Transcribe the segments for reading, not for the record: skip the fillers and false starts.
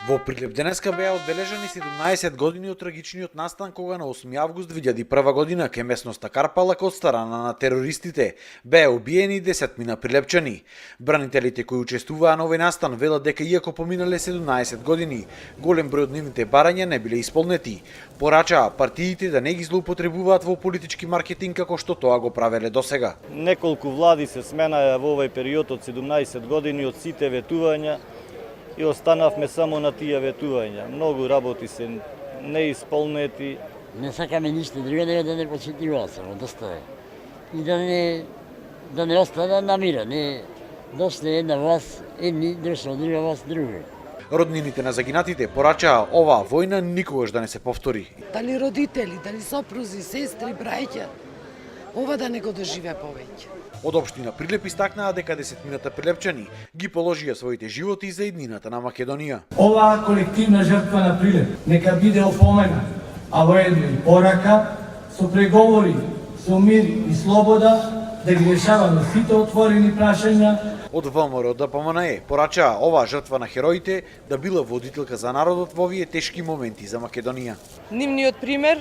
Во Прилеп денеска беа одбележани 17 години од трагичниот настан кога на 8 август 2001 година ке местноста Карпалак од страна на терористите беа убиени 10 прилепчани. Бранителите кои учествуваа на овој настан велат дека иако поминале 17 години, голем број од нивните барања не биле исполнети. Порачаа партиите да не ги злоупотребуваат во политички маркетинг како што тоа го правеле досега. Неколку влади се сменаа во овој период од 17 години од сите ветувања и останавме само на тие ветувања. Многу работи се неисполнети. Не сакаме ништо друго, него да не почитуваме само, доста е. И да не остане на мира, не дошле една власт, едни, дошла друга власт, друга. Роднините на загинатите порачаа оваа војна никогаш да не се повтори. Дали родители, дали сопрузи, сестри, браќа, ова да не го доживе повеќе. Од општина Прилеп истакнаа дека 10 прилепчани ги положија своите животи за иднината на Македонија. Оваа колективна жртва на Прилеп нека биде опомена, а воедно и порака со преговори, со мир и слобода да ги решаваме сите отворени прашања. Од ВМРО ДПМНЕ порачаа оваа жртва на хероите да била водителка за народот во овие тешки моменти за Македонија. Нивниот пример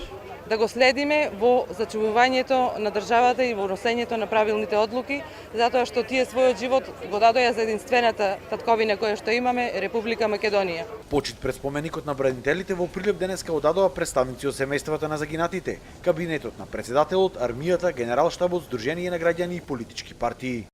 да го следиме во зачувувањето на државата и во носењето на правилните одлуки, затоа што тие својот живот го дадоа за единствената татковина која што имаме, Република Македонија. Почит пред споменикот на бранителите во Прилеп денеска одадоа представници од семејствата на загинатите, кабинетот на претседателот, армијата, генералштабот, Сдружение на граѓани и политички партии.